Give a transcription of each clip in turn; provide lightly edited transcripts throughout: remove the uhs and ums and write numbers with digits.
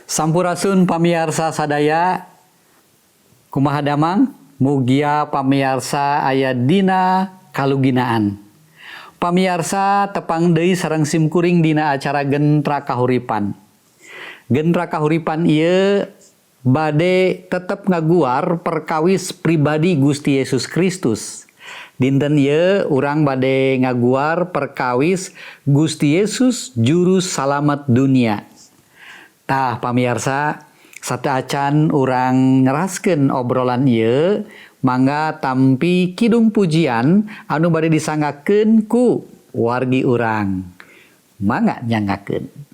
Sampurasun pamiarsa sadaya kumaha damang mugia pamiarsa aya dina kaluginaan. Pamiarsa tepang deui sareng simkuring dina acara Gentra Kahuripan. Gentra Kahuripan ieu bade tetep ngaguar perkawis pribadi Gusti Yesus Kristus. Dinten ieu urang bade ngaguar perkawis Gusti Yesus juru salamet dunia. Tah pamiarsa sateuacan urang ngeraskeun obrolan ieu mangga tampi kidung pujian anu bade disanggakeun ku wargi urang. Mangga nyanggakeun.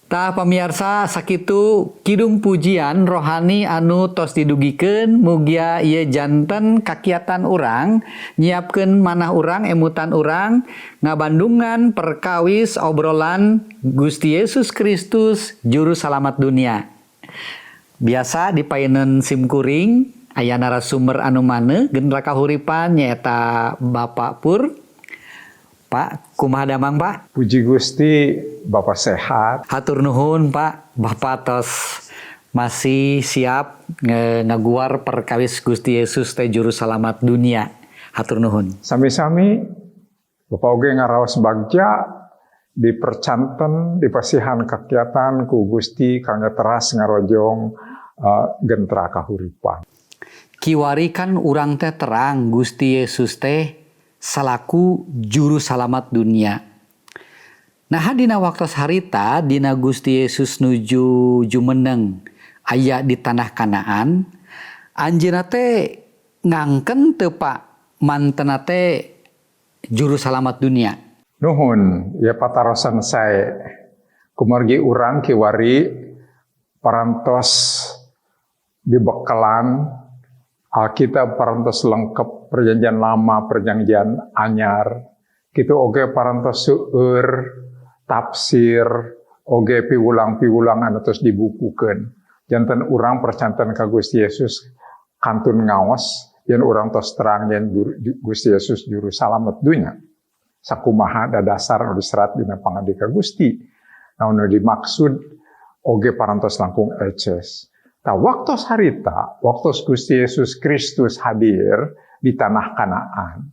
Tah pamiarsa sakitu kidung pujian rohani anu tos didugikeun mugia ieu janten kakiatan urang nyiapkeun manah urang emutan urang ngabandungan perkawis obrolan Gusti Yesus Kristus juru salamet dunia. Biasa dipaeneun simkuring aya narasumber anu maneh Gentra Kahuripan nyaeta Bapak Pur. Pak, kumaha damang Pak? Puji Gusti, Bapak sehat. Hatur nuhun Pak, Bapak tos masih siap ngaguar perkawis Gusti Yesus teh juru salamet dunia. Hatur nuhun. Sami-sami Bapak oge ngaraos bagja dipercanten dipasihan kakiatan ku Gusti kangge teras ngarojong Gentra Kahuripan. Kiwari kan urang teh terang Gusti Yesus teh salaku juru salamet dunia. Nah dina waktos harita dina Gusti Yesus nuju jumeneng aya di tanah Kanaan, anjeunna teh ngangken teu Pak mantena teh juru salamet dunia. Nuhun, ya patarosan sae kumargi urang kiwari parantos dibekalan Alkitab parantos lengkap perjanjian lama, perjanjian anyar. Kitu oge parantos seueur tafsir oge piwulang-piwulang anu tos dibukukeun. Janten urang percanten ka Gusti Yesus kantun ngaos yen urang tos terang yen Gusti Yesus juru salamet dunya. Sakumaha dadasar anu diserat dina pangandika Gusti. Naon dimaksud oge parantos langkung eces. Tah waktos harita, waktos Gusti Yesus Kristus hadir di tanah Kanaan.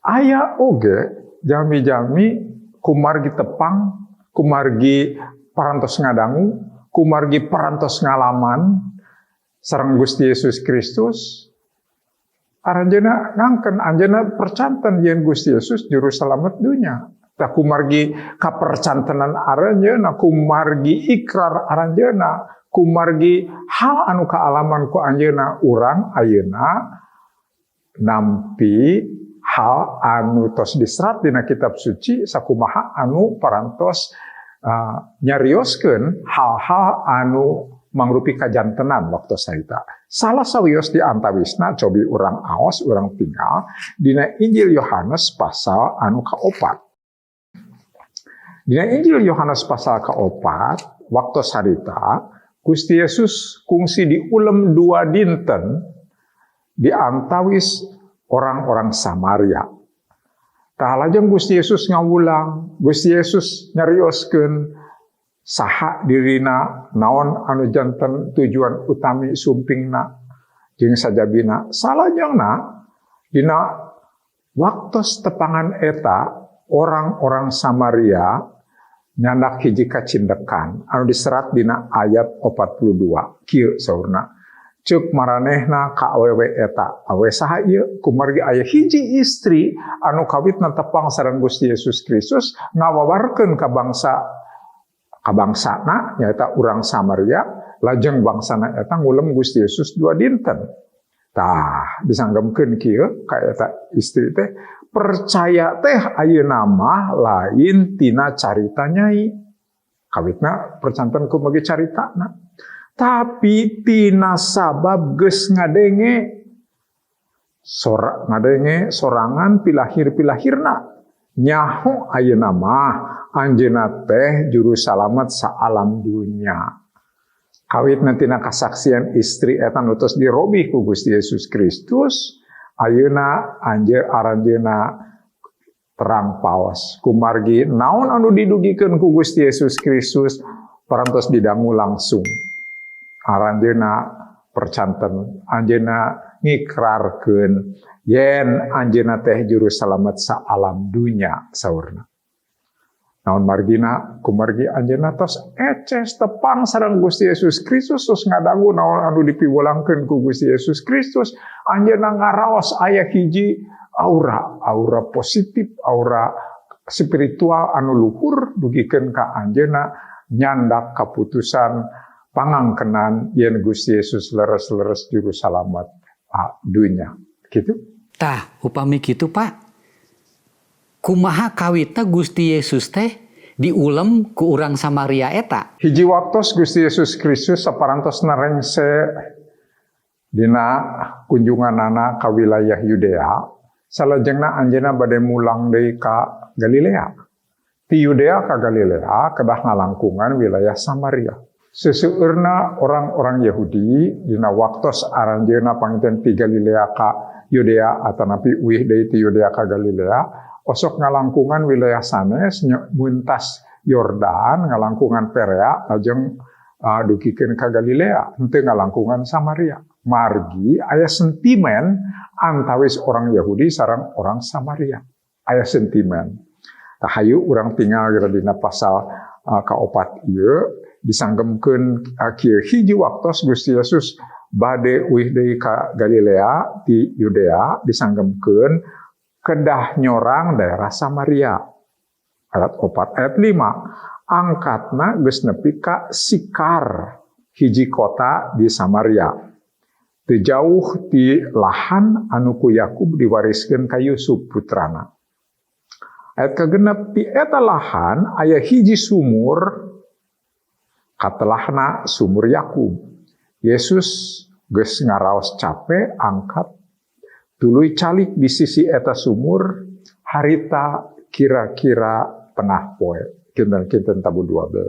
Aya oge jalmi-jalmi kumargi tepang, kumargi parantos ngadangu, kumargi parantos ngalaman sareng Gusti Yesus Kristus. Aranjeuna ngangken anjeunna percanten yen Gusti Yesus juru salamet dunya. Tah kumargi kapercantenan aranjeunna, kumargi ikrar aranjeunna, kumargi hal anu kaalaman ku anjeunna urang ayeuna nampi hal anu tos diserat dina kitab suci sakumaha anu parantos nyarioskeun hal-hal anu mangrupi kajantenan waktu sarita. Salah sawios di antawisna cobi urang aos, urang tinggal dina Injil Yohanes pasal anu ka-4. Dina Injil Yohanes pasal ka-4, waktu sarita Gusti Yesus kungsi diulem 2 dinten di antawis orang-orang Samaria. Tah lajeng Gusti Yesus ngawulang, Gusti Yesus nyarioskeun saha dirina, naon anu janten tujuan utami sumpingna jeung sajabina. Salajengna dina waktos tepangan eta orang-orang Samaria nyandak hiji kacindekan anu diserat dina ayat 42. Kieu saurna, ceuk maranehna ka awewe eta, awewe saha ieu? Kumargi aya hiji istri anu kawitna tepang sareng Gusti Yesus Kristus ngawawarkeun ka bangsana nyaeta urang Samaria, lajeng bangsana eta ngulem Gusti Yesus 2 dinten. Tah disanggemkeun kieu ka eta istri teh percaya teh ayeuna mah lain tina carita nyai. Kawitna percanten kumagi caritana. Tapi tina sabab geus ngadenge sorangan pilahir-pilahirna. Nyaho ayeuna mah anjeunna teh juru salamet saalam dunya. Kawitna tina kasaksian istri eta nu tos dirobih ku Gusti Yesus Kristus, ayeuna aranjeunna terang paos. Kumargi naon anu didugikeun ku Gusti Yesus Kristus parantos didangu langsung. Aranjeunna percanten, anjeunna ngikrarkeun yen anjeunna teh juru salamet saalam dunya saurna. Naon margina kumargi anjeunna tos eces tepang sareng Gusti Yesus Kristus tos ngadangu naon anu dipiwulangkeun ku Gusti Yesus Kristus. Anjeunna ngaraos aya hiji aura positif, aura spiritual anu luhur dugikeun ka anjeunna nyandak kaputusan pangangkenan yen Gusti Yesus leres-leres juru salamet dunya. Gitu. Tah, upami kitu Pak, kumaha kawitna Gusti Yesus teh diulem ku urang Samaria eta? Hiji waktos Gusti Yesus Kristus saparantos narengse dina kunjunganana ka wilayah Yudea, salajengna anjeunna bade mulang deui ka Galilea. Ti Yudea ka Galilea kedah ngalangkungan wilayah Samaria. Seseueurna orang-orang Yahudi dina waktos aranjeunna pangiten ti Galilea ka Yudea atanapi uih deui ti Yudea ka Galilea, osok ngalangkungan wilayah sanes muntas Yordan, ngalangkungan Perea, lajeng dugikeun ka Galilea, henteu ngalangkungan Samaria. Margi aya sentimen antawis orang Yahudi sareng orang Samaria. Aya sentimen. Tah hayu urang tinggal dina pasal ka-4 ieu disanggemkeun kieu hiji waktos Gusti Yesus bade uih deui ka Galilea di Yudea, disanggemkeun kedah nyorang daerah Samaria. Ayat 4 ayat 5, angkatna geus nepi ka Sikar, hiji kota di Samaria. Teu jauh ti lahan anu ku Yakub diwariskeun ka Yusuf putrana. Ayat kagenep, ti eta lahan aya hiji sumur, katelahna sumur Yakub. Yesus geus ngaraos cape angkat tuluy calik di sisi eta sumur harita kira-kira tengah poe. kinten tabu 12.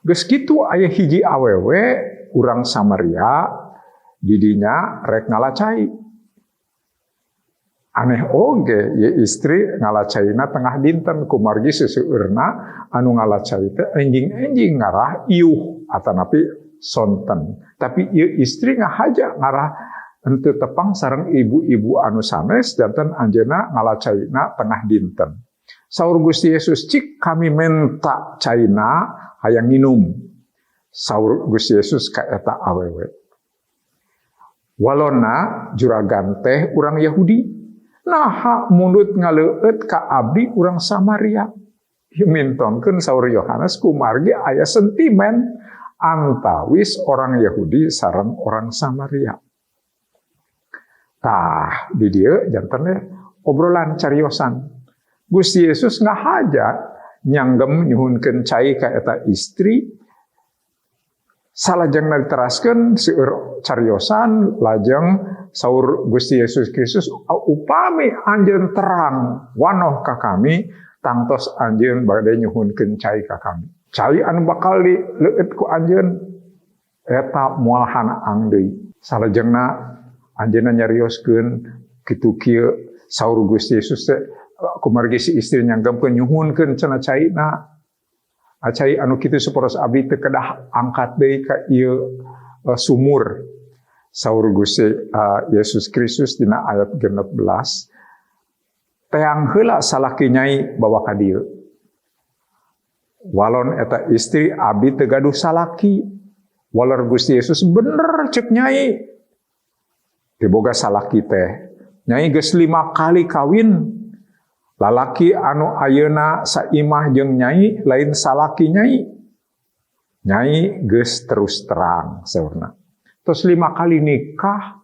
Geus kitu aya hiji awewe urang Samaria didinya rek ngalacai. Aneh oge ye istri ngalacaina tengah dinten kumargi seseueurna anu ngalacai teh enjing-enjing ngarah iuh atanapi sonten. Tapi ieu istri ngahaja ngarah henteu tepang sareng ibu-ibu anu sanes janten anjeunna ngalacaina tengah dinten. Saur Gusti Yesus, cik kami menta caina hayang nginum. Saur Gusti Yesus ka eta awewe. Walona juragan teh urang Yahudi. Naha mundut ngaleueut ka abdi urang Samaria. Mintonkeun saur Yohanes kumargi aya sentimen antawis orang Yahudi sareng orang Samaria. Tah di dieu janten obrolan cariosan. Gusti Yesus ngahaja nyanggem nyuhunkeun cai ka eta istri. Salajengna diteraskeun seueur cariosan lajeng saur Gusti Yesus Kristus, upami anjeun terang wanoh ka kami tangtos anjeun bade nyuhunkeun cai ka kami. Cai anu bakal dileueut ku anjeun eta moal hanaang deui. Salajengna anjeunna nyarioskeun kitu kieu saur Gusti Yesus teh kumargi si istri nyanggemkeun nyuhunkeun cenah caina. Cai anu kitu saporos abdi teu kedah angkat deui ka ieu sumur. Saur Gusti Yesus Kristus dina ayat 16, teang heula salaki nyai bawa ka dieu. Walon eta istri abdi teu gaduh salaki. Walar Gusti Yesus bener cek nyai. Teu boga salaki teh. Nyai geus 5 kali kawin. Lalaki anu ayeuna saimah jeung nyai lain salaki nyai. Nyai geus terus terang saurna. Tos 5 kali nikah,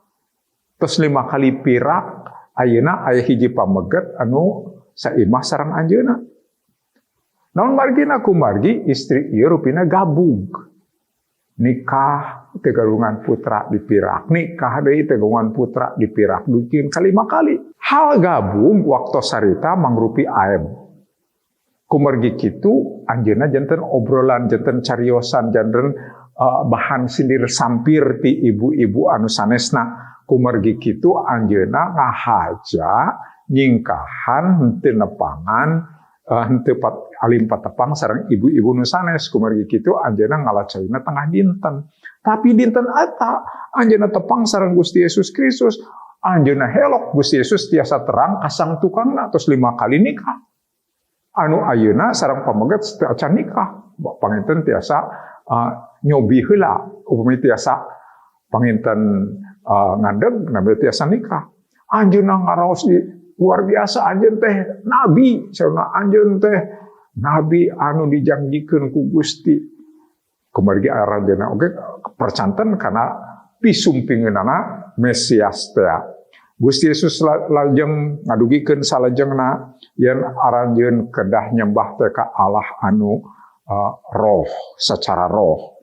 tos 5 kali pirak, ayeuna aya hiji pameget anu saimah sareng anjeunna. Naon margina kumargi istri ieu rupina gabung. Nikah tegalungan putra dipirak, nikah deui tegalungan putra dipirak dukeun ka 5 kali. Hal gabung waktu sarita mangrupi aeb. Kumargi kitu anjeunna janten obrolan, janten cariosan, janten bahan sindir sampir ti ibu-ibu anu sanesna. Kumargi kitu anjeunna ngahaja nyingkahan henteu nepangan henteu alim patepang sareng ibu-ibu nu sanes. Kumargi kitu anjeunna ngalacaina tengah dinten. Tapi dinten eta anjeunna tepang sareng Gusti Yesus Kristus. Anjeunna helok Gusti Yesus tiasa terang kasang tukangna tos 5 kali nikah. Anu ayeuna sareng pameget teu acan nikah. Panginten tiasa nyobi heula, upami tiasa panginten ngandeg nabi tiasa nikah. Anjeunna ngaraos di luar biasa anjeun teh nabi, saurna anjeun teh nabi anu dijanjikeun ku Gusti. Kumargi aranjeunna oge percanten kana pisumpingeunana Mesias teh. Gusti Yesus lajeng ngadugikeun salajengna yen aranjeun kedah nyembah teh ka Allah anu roh, secara roh.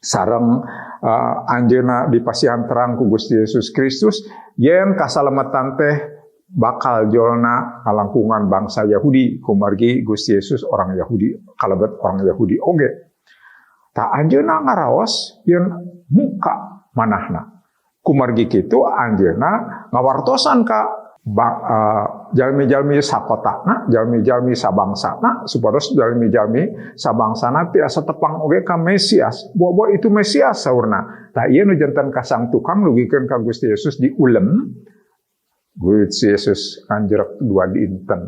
Sareng anjeunna dipasihan terang ku Gusti Yesus Kristus yen kasalamatan teh bakal jolna kalangkungan bangsa Yahudi. Kumargi Gusti Yesus orang Yahudi, kalebet orang Yahudi oge. Ta anjeunna ngaraos yen muka manahna. Kumargi kitu anjeunna ngawartosan ka jalmi-jalmi sakotana, jalmi-jalmi sabangsana, supados jalmi-jalmi sabangsana tiasa tepang oge ka Mesias. Bobo itu Mesias saurna. Tah ieu nu janten kasang tukang nugikeun ka Gusti Yesus diulem. Gusti Yesus kanjerek 2 dinten.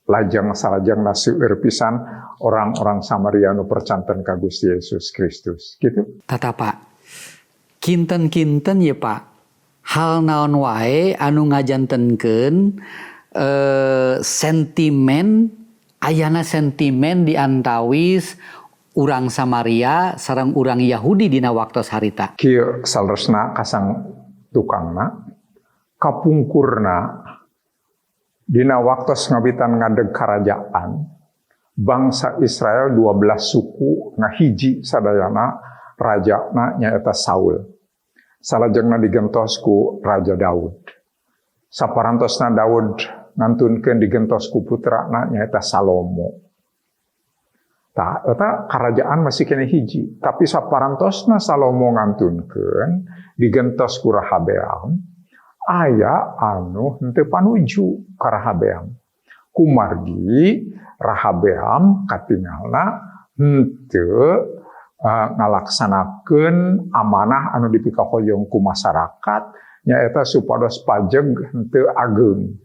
Lajeng salajengna seueur pisan orang-orang Samaria nu percanten ka Gusti Yesus Kristus. Gitu. Tata Pak. Kinten-kinten ya Pak, hal naon wae anu ngajantenkeun sentimen, ayana sentimen di antawis urang Samaria sareng urang Yahudi dina waktos harita. Kieu salresna kasang tukangna, kapungkurna dina waktos ngabitan ngadeg karajaan, bangsa Israel 12 suku ngahiji sadayana rajana nyaeta Saul. Salajengna digentos ku Raja Daud. Saparantosna Daud ngantunkeun digentos ku putrana nyaeta Salomo. Tah eta karajaan masih kene hiji, tapi saparantosna Salomo ngantunkeun digentos ku Rehabeam aya anu henteu panuju ka Rehabeam. Kumargi Rehabeam katingalna henteu ngalaksanakeun amanah anu dipikahoyong ku masyarakat nyaeta supados pajeg henteu ageng.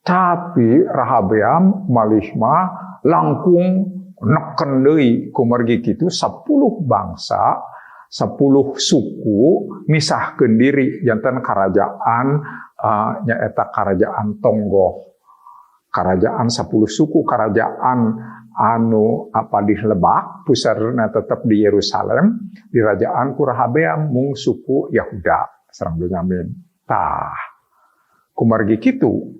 Tapi Rehabeam malih mah langkung neken deui kumargi kitu 10 bangsa, 10 suku misahkeun diri janten karajaan nyaeta karajaan Tonggoh. Kerajaan 10 suku, kerajaan anu di Lebak, pusatna tetap di Yerusalem, di Rajaan ku Rehabeam mung suku Yahuda sareng Benyamin. Tah, kumargi kitu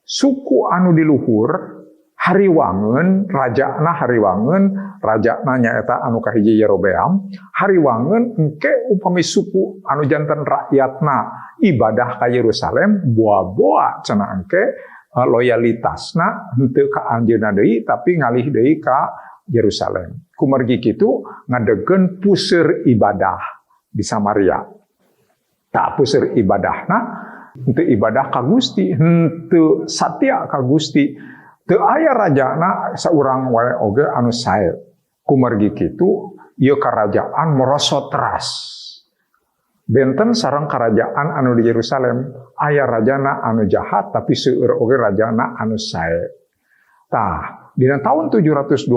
suku anu di luhur hariwangeun rajana nyaeta anu kahiji Yerobeam, hariwangeun engke upami suku anu janten rakyatna ibadah ka Yerusalem, boa-boa cenah engke loyalitasna henteu ka anjeunna deui tapi ngalih deui ka Yerusalem. Kumargi kitu ngadegeun puseur ibadah di Samaria. Tak puseur ibadahna henteu ibadah ka Gusti, henteu satya ka Gusti. Teu aya rajana saurang wae oge anu sae. Kumargi kitu ieu karajaan merosot ras. Benten sareng karajaan anu di Yerusalem aya rajana anu jahat tapi seueur oge rajana anu sae. Tah, dina tahun 722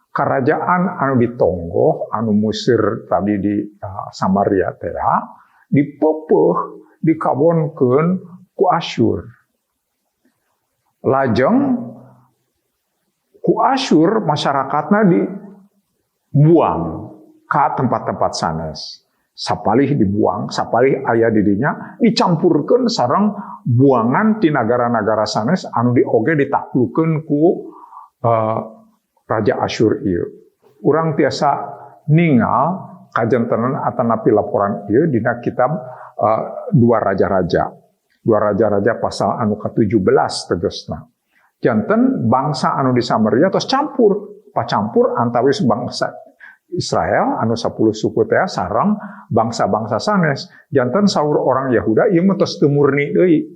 kerajaan anu di Tonggoh anu musir tadi di Samaria teh dipeupuh dikabonkeun ku Asyur. Lajeng ku Asyur masyarakatna dibuang ka tempat-tempat sanes. Sapalih dibuang, sapalih aya di dinya dicampurkeun sareng buangan ti nagara-nagara sanes anu oge ditaklukkeun ku Raja Asyur ieu. Urang tiasa ningal kajentenan atanapi laporan ieu dina kitab Dua Raja-Raja. Dua Raja-Raja pasal anu ke-17 tegasna. Janten bangsa anu di Samaria tos pacampur antawis bangsa Israel anu 10 suku teh sareng bangsa-bangsa sanes. Janten saur orang Yahuda ieu mah tos teu murni deui.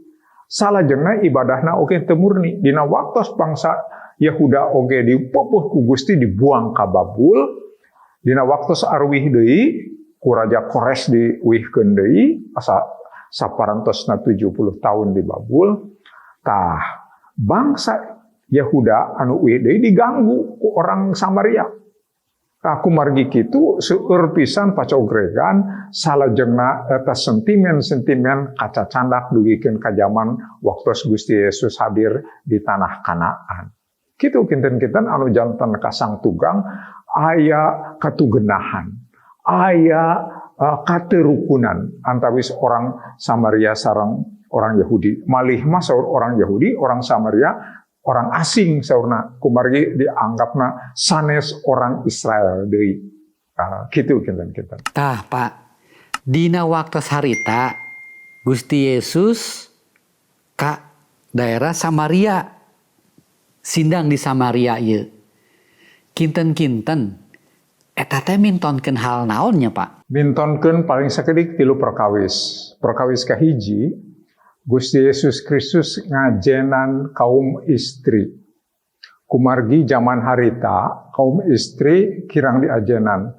Salajengna ibadahna oge teu murni. Dina waktos bangsa Yahuda oge dipeupuh ku Gusti dibuang ka Babul. Dina waktos arwih deui ku Raja Kores diuihkeun deui saparantosna 70 tahun di Babul. Tah, bangsa Yahuda anu uih deui diganggu ku orang Samaria. Tah kumargi kitu seueur pisan pacogregan salajengna eta sentimen-sentimen kaca candak dugikeun ka zaman waktos Gusti Yesus hadir di tanah Kanaan. Kitu kinten-kinten anu janten kasang tugang aya katugenahan, aya katerukunan antawis orang Samaria sareng orang Yahudi. Malih mah saur orang Yahudi, orang Samaria, orang asing saurna. Kumargi dianggapna sanes orang Israel deui. Kitu kinten-kinten. Tah, Pak. Dina waktos harita Gusti Yesus ka daerah Samaria. Sindang di Samaria ieu. Kinten-kinten eta teh mintonkeun hal naonnya, Pak? Mintonkeun paling sakedik 3 perkawis. Perkawis kahiji, Gusti Yesus Kristus ngajenan kaum istri. Kumargi zaman harita, kaum istri kirang diajenan.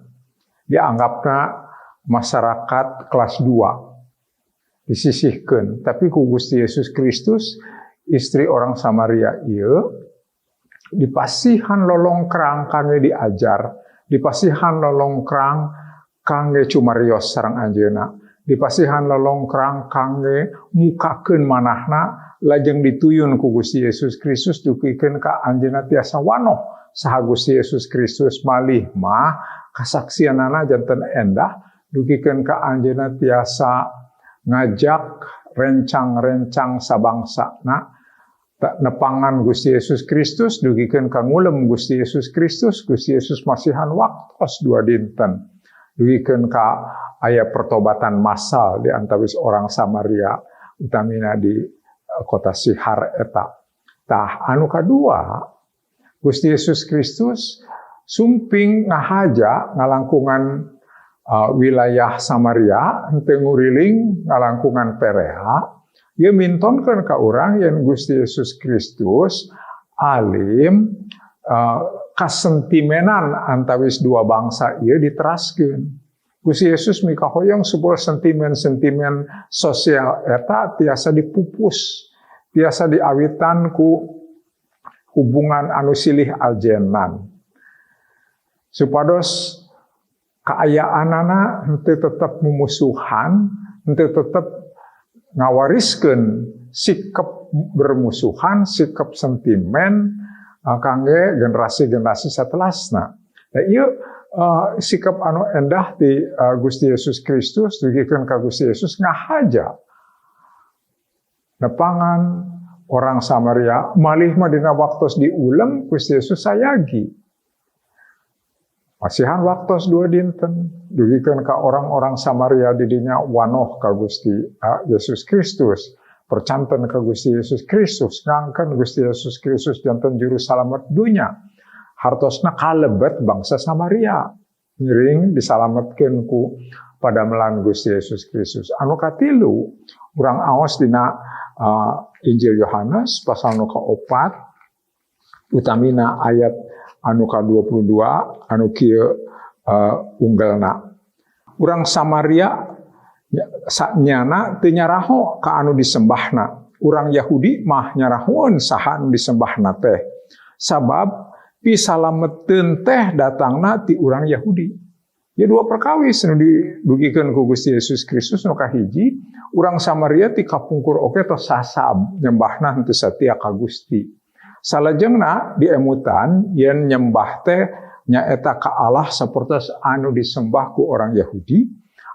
Dianggapna masyarakat kelas 2. Disisihkeun. Tapi ku Gusti Yesus Kristus, istri orang Samaria ieu dipasihan lolongkrang kangge diajar. Dipasihan lolongkrang kangge cumarios sareng anjeunna. Dipasihan lolongkrang kangge mukakeun manahna lajeng dituyun ku Gusti Yesus Kristus dukikeun ka anjeunna tiasa wanoh saha Gusti Yesus Kristus malih mah kasaksianana janten endah dukikeun ka anjeunna tiasa ngajak rencang-rencang sabangsana nepangan Gusti Yesus Kristus dugikeun ka ngulem Gusti Yesus Kristus. Gusti Yesus masihan waktos 2 dinten dugikeun ka aya pertobatan massal di antawis orang Samaria utamina di kota Sihar eta. Tah anu kadua Gusti Yesus Kristus sumping ngahaja ngalangkungan wilayah Samaria henteu nguriling ngalangkungan Perea. Ieu mintonkeun ka urang yen Gusti Yesus Kristus alim kasentimenan antawis dua bangsa ieu diteraskeun. Gusti Yesus mikahoyong supaya sentimen-sentimen sosial eta tiasa dipupus, tiasa diawitan ku hubungan anu silih aljenan. Supados kaayaanana henteu tetep mumusuhan, henteu tetep ngawariskeun sikap bermusuhan, sikap sentimen kangge generasi-generasi satelasna. Da ieu sikap anu endah di Gusti Yesus Kristus dugikeun ka Gusti Yesus ngahaja nepangan orang Samaria malih mah dina waktos diulem Gusti Yesus sayagi. Masihan waktos 2 dinten dugikeun ka orang-orang Samaria di dinya wanoh ka Gusti Yesus Kristus, percanten ka Gusti Yesus Kristus, ngangkeun Gusti Yesus Kristus janten juru salamet dunya. Hartosna kalebet bangsa Samaria ngiring disalametkeun ku padamelan Gusti Yesus Kristus. Anu katilu urang aos dina Injil Yohanes pasal nu ka-4 utamina ayat anu ka-22 anu kieu unggalna. Urang Samaria nyana teu nyaraho ka anu disembahna. Urang Yahudi mah nyarahoan saha anu disembahna teh. Sabab pisalametkeun teh datangna ti urang Yahudi. Ya dua perkawis nu didugikeun ku Gusti Yesus Kristus nu kahiji, urang Samaria ti kapungkur oge tos sasab nyembahna henteu satia ka Gusti. Salajengna diemutan yen nyembah teh nyaeta ka Allah sapertos anu disembah ku orang Yahudi,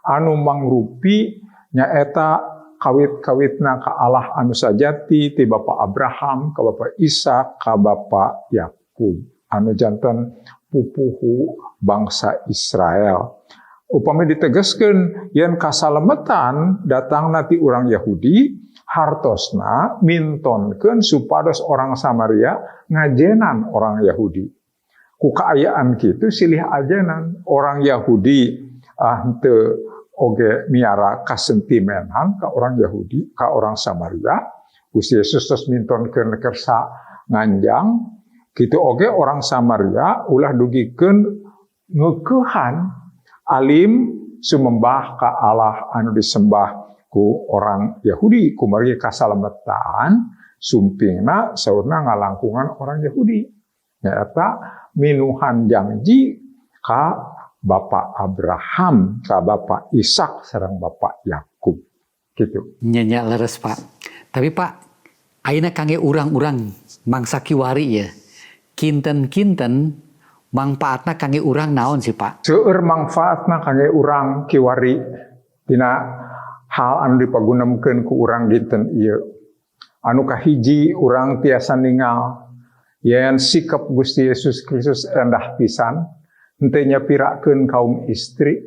anu mangrupi nyaeta kawit-kawitna ka Allah anu sajati ti Bapa Abraham, ka Bapa Ishak, ka Bapa Yakub, anu janten pupuhu bangsa Israel. Upami ditegaskeun yen kasalametan datangna ti urang Yahudi, hartosna mintonkeun supados orang Samaria ngajenan orang Yahudi. Ku kaayaan kitu silih ajenan orang Yahudi henteu oge miara kasentimenan ka orang Yahudi, ka orang Samaria. Gusti Yesus tos mintonkeun kersa nganjang. Kitu oge orang Samaria ulah dugikeun ngeukehan alim sumembah ka Allah anu disembah ku orang Yahudi kumaha kasalametan sumpingna saurna ngalangkungan orang Yahudi nyaeta minuhan janji ka Bapa Abraham, ka Bapa Ishak sareng Bapa Yakub gitu. Nya leres Pak. Tapi Pak, ayeuna kangge urang-urang mangsa kiwari ya. Kinten-kinten mangpaatna kangge urang naon sih Pak? Seueur mangfaatna kangge urang kiwari dina hal anu dipagunemkeun ku urang dinten ieu. Anu kahiji urang tiasa ningal yen sikap Gusti Yesus Kristus endah pisan henteu nyapirakeun kaum istri.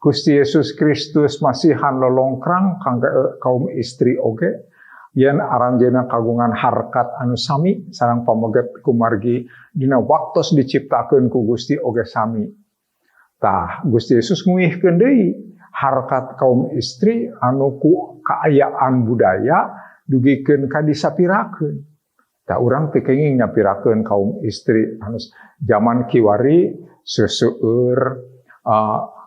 Gusti Yesus Kristus masihan lolongkrang kangge kaum istri oge. Yen aranjeunna kagungan harkat anu sami sareng pameget kumargi dina waktos diciptakeun ku Gusti oge sami. Tah Gusti Yesus nguihkeun deui harkat kaum istri anu ku kaayaan budaya dugikeun ka disapirakeun. Tah urang teu kenging nyapirakeun kaum istri anu zaman kiwari seseueur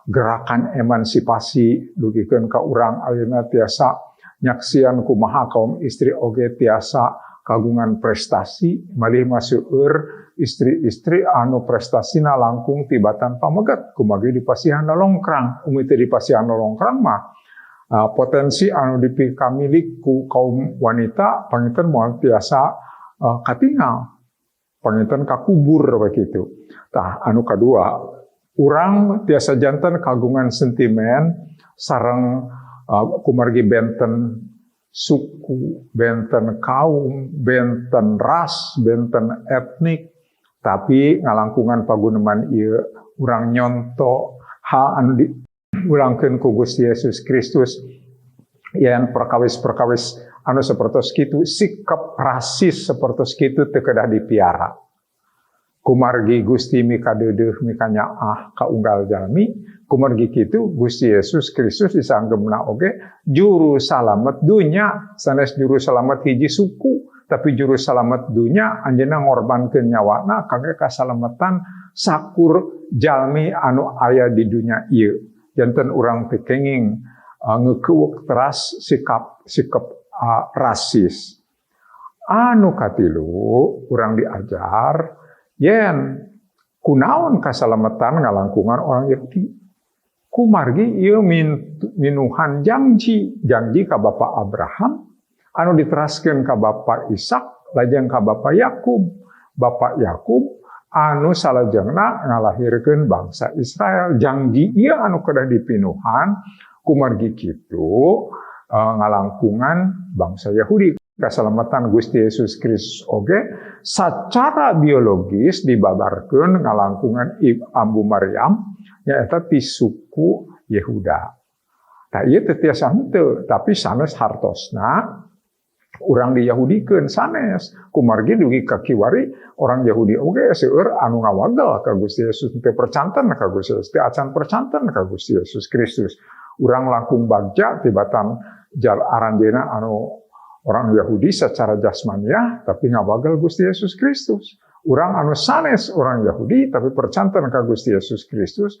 gerakan emansipasi dugikeun ka urang ayeuna tiasa nyaksian kumaha kaum istri oge tiasa kagungan prestasi malih maseueur istri-istri anu prestasina langkung tibatan pamegat kumagi dipasihan lolongkrang. Umi teu dipasihan lolongkrang mah potensi anu dipikamilik ku kaum wanita panginten moal tiasa katingal, panginten kakubur begitu. Tah anu kadua urang tiasa janten kagungan sentimen sareng kumargi benten suku, benten kaum, benten ras, benten etnik, tapi ngalangkungan paguneman ieu urang nyonto hal anu diulangkeun ku Gusti Yesus Kristus yen perkawis-perkawis anu sapertos kitu sikap rasis sapertos kitu teu kedah dipiara. kumargi Gusti mika deudeuh mika nyaah ka unggal jalmi, kumargi kitu Gusti Yesus Kristus disanggemna oge juru salamet dunya, sanes juru salamet hiji suku, tapi juru salamet dunya anjeunna ngorbankeun nyawana kangge kasalametan sakur jalmi anu aya di dunya ieu. Janten urang teh kenging ngeukeuk teras sikap rasis. Anu katilu urang diajar yen kunaon kasalametan ngalangkungan orang Yahudi. Kumargi ieu minuhan janji ka Bapa Abraham anu diteraskeun ka Bapa Ishak lajeng ka Bapa Yakub. Bapa Yakub anu salajengna ngalahirkeun bangsa Israel. Janji ieu anu kedah dipinuhan kumargi kitu ngalangkungan bangsa Yahudi. Kasalamatan Gusti Yesus Kristus oge secara biologis dibabarkeun ngalangkungan Ambu Maryam nyaeta ti suku Yehuda. Tah ieu teh tiasa henteu, tapi sanes hartosna urang diyahudikeun sanes. Kumargi dugi ka kiwari orang Yahudi oge seueur anu ngawagel ka Gusti Yesus teu percanten ka Gusti Yesus, teu acan percanten ka Gusti Yesus Kristus. Urang langkung bagja tibatan jal aranjeuna anu orang Yahudi secara jasmaniah tapi ngawagel Gusti Yesus Kristus. Urang anu sanes orang Yahudi tapi percanten ka Gusti Yesus Kristus,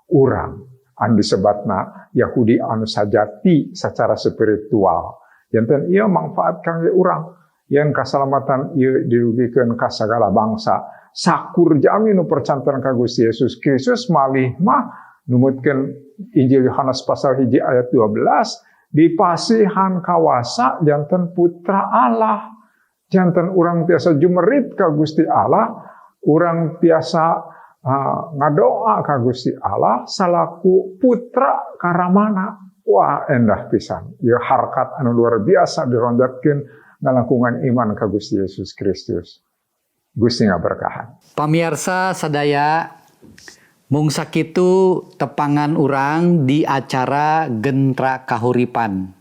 urang anu disebatna Yahudi anu sajati secara spiritual. Janten ieu manfaat kangge urang yen kasalamatan ieu dirugikeun ka sagala bangsa. Sakur jami nu percanten ka Gusti Yesus Kristus malih mah numutkeun Injil Yohanes pasal 1 ayat 12 dipasihan kawasa janten putra Allah. Janten urang tiasa jumerit ka Gusti Allah, urang tiasa ngadoa ka Gusti Allah salaku putra karamana. Wah endah pisan. Ieu harkat anu luar biasa dironjatkeun ngalangkungan iman ka Gusti Yesus Kristus. Gusti ngaberkahan. Pamirsa sadaya, mung sakitu tepangan urang di acara Gentra Kahuripan.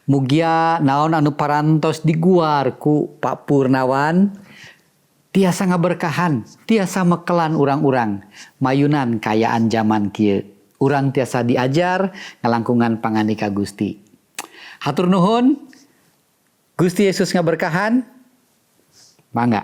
Mugia naon anu parantos diguar ku Pak Purnawan tiasa ngaberkahan, tiasa mekelan urang-urang mayunan kayaan zaman kieu. Urang tiasa diajar ngalangkungan panganika Gusti. Hatur nuhun. Gusti Yesus ngaberkahan. Mangga.